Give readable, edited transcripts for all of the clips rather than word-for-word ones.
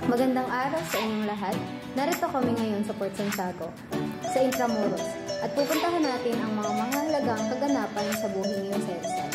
Magandang araw sa inyong lahat. Narito kami ngayon sa Port Santiago, sa Intramuros, at pupuntahan natin ang mga mahalagang kaganapan sa buhay ni Jose Rizal.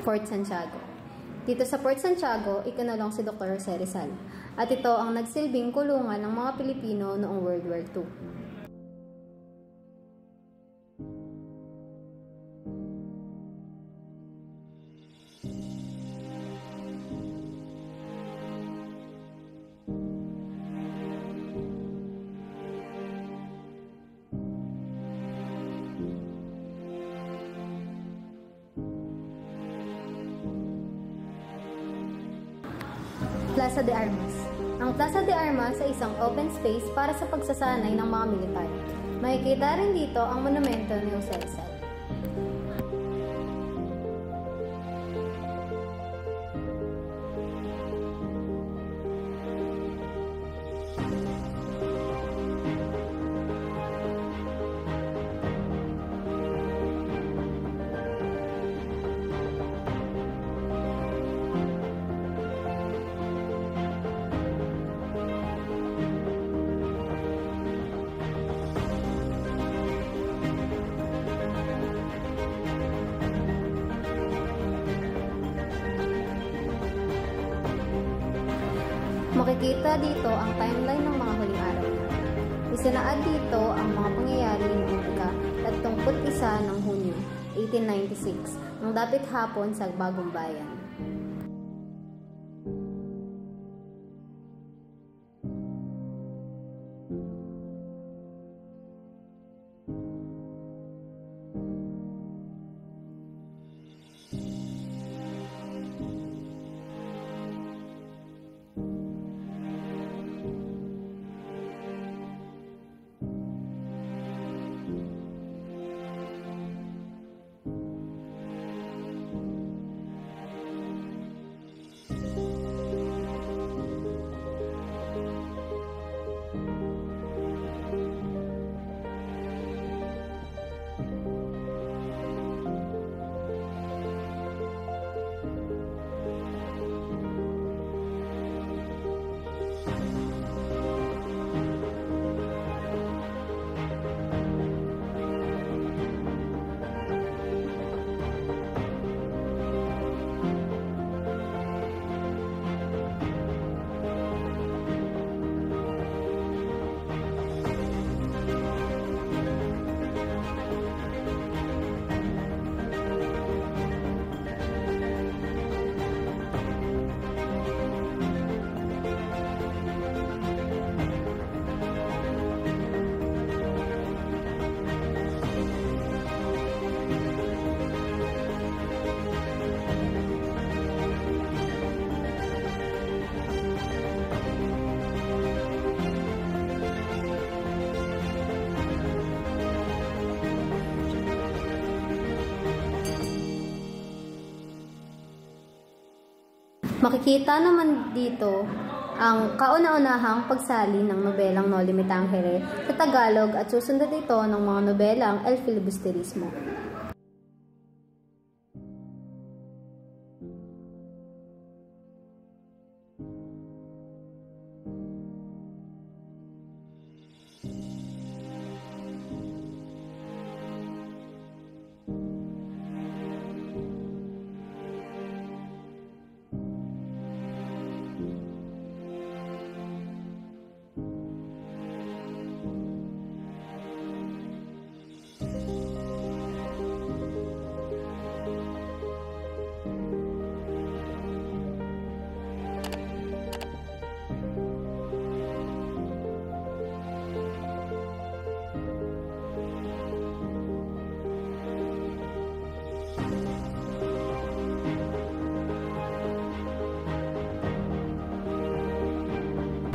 Port Santiago. Dito sa Port Santiago, ikinulong si Dr. Jose Rizal, at ito ang nagsilbing kulungan ng mga Pilipino noong World War II. Plaza de Armas. Ang Plaza de Armas ay isang open space para sa pagsasanay ng mga militar. Makikita rin dito ang monumento ni Jose Rizal. Makikita dito ang timeline ng mga huling araw niya. Isinaad dito ang mga pangyayari noong ika-31 ng Hunyo, 1896, nang dapit hapon sa Bagong Bayan. Makikita naman dito ang kauna-unahang pagsali ng nobelang Noli Me Tangere sa Tagalog at susunod ito ng mga nobelang El Filibusterismo.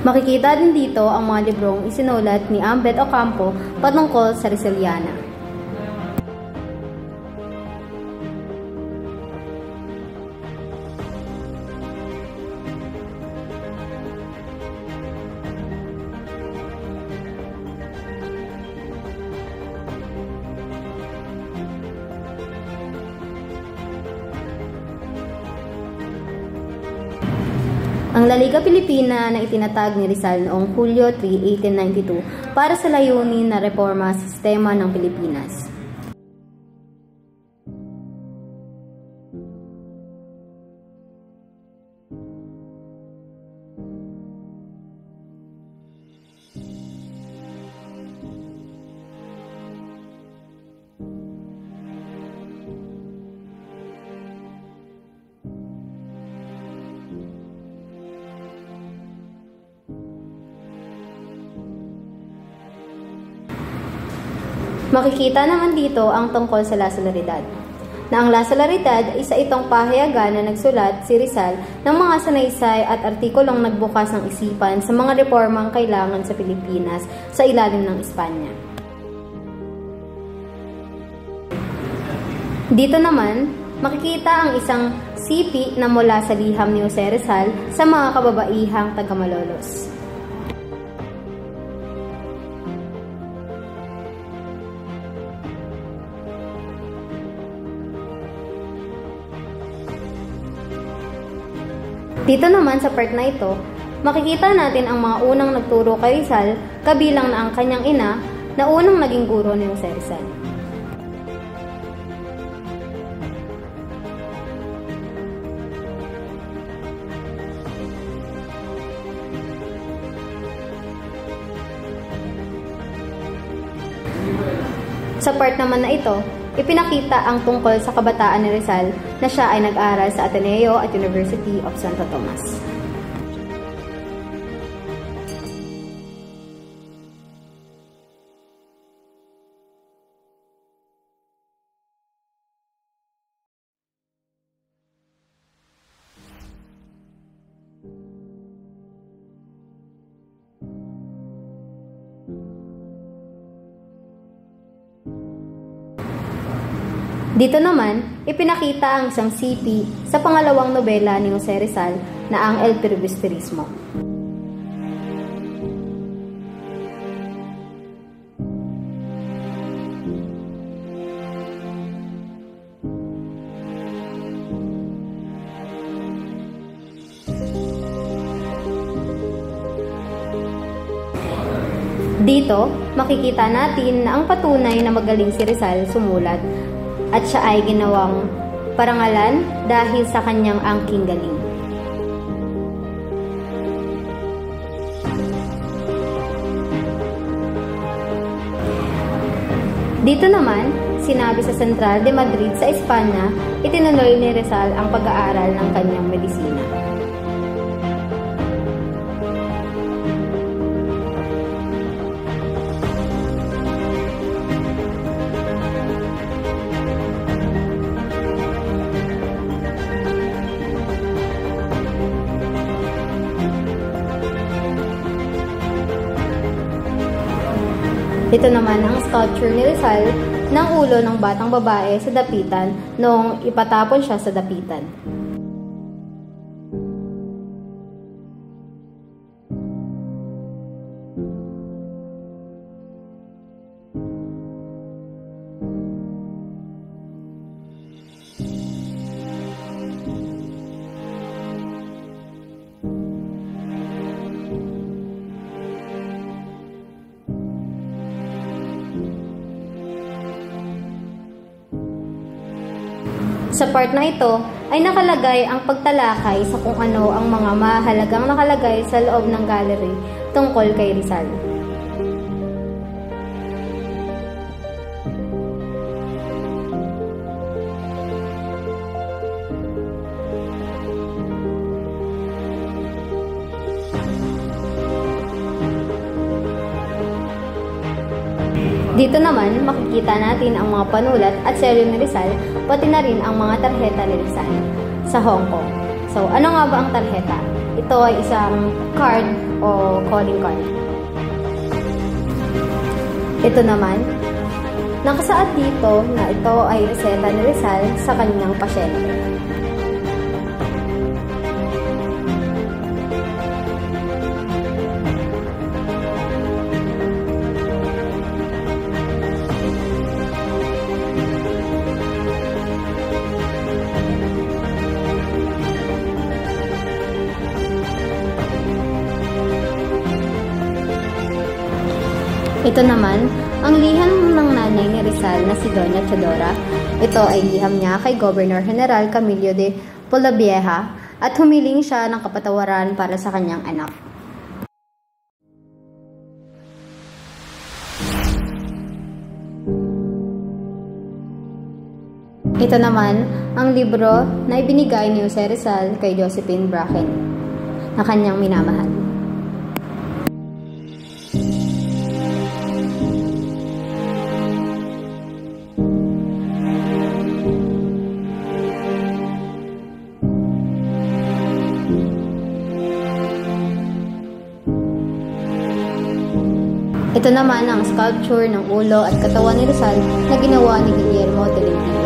Makikita din dito ang mga librong isinulat ni Ambet Ocampo patungkol sa Rizaliana. Ang La Liga Pilipina na itinatag ni Rizal noong Hulyo 3, 1892 para sa layunin na reforma sa sistema ng Pilipinas. Makikita naman dito ang tungkol sa La Solidaridad, na ang La Solidaridad ay isa itong pahayagan na nagsulat si Rizal ng mga sanaysay at artikulong nagbukas ng isipan sa mga reformang kailangan sa Pilipinas sa ilalim ng Espanya. Dito naman, makikita ang isang sipi na mula sa liham ni Jose Rizal sa mga kababaihang taga-Malolos. Dito naman sa part na ito, makikita natin ang mga unang nagturo kay Rizal, kabilang na ang kanyang ina na unang naging guro ni Jose Rizal. Sa part naman na ito, ipinakita ang tungkol sa kabataan ni Rizal na siya ay nag-aral sa Ateneo at University of Santo Tomas. Dito naman, ipinakita ang isang sipi sa pangalawang nobela ni Jose Rizal na ang El Filibusterismo. Dito, makikita natin na ang patunay na magaling si Rizal sumulat at siya ay ginawang parangalan dahil sa kanyang angking galing. Dito naman, sinabi sa Central de Madrid sa Espanya, itinuloy ni Rizal ang pag-aaral ng kanyang medisina. Ito naman ang sculpture ni Rizal ng ulo ng batang babae sa dapitan noong ipatapon siya sa dapitan. Sa part na ito ay nakalagay ang pagtalakay sa kung ano ang mga mahalagang nakalagay sa loob ng gallery tungkol kay Rizal. Dito naman, makikita natin ang mga panulat at selyo ni Rizal, pati na rin ang mga tarheta ni Rizal sa Hong Kong. So, ano nga ba ang tarheta? Ito ay isang card o calling card. Ito naman, nakasaad dito na ito ay reseta ni Rizal sa kanyang pasyente. Ito naman, ang liham ng nanay ni Rizal na si Doña Teodora. Ito ay liham niya kay Governor General Camilo de Polavieja at humiling siya ng kapatawaran para sa kanyang anak. Ito naman, ang libro na ibinigay ni Jose Rizal kay Josephine Bracken na kanyang minamahal. Ito naman ang sculpture ng ulo at katawan ni Rizal na ginawa ni Guillermo Tolentino.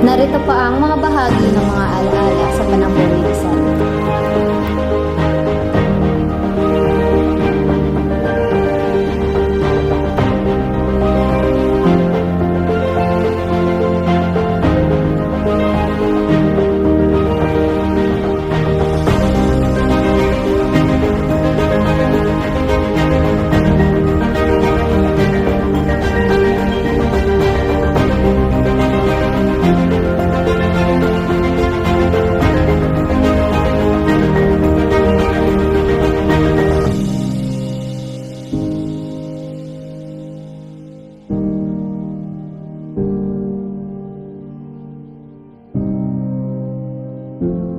Narito pa ang mga bahagi ng mga alaala sa panahon ni Rizal. you.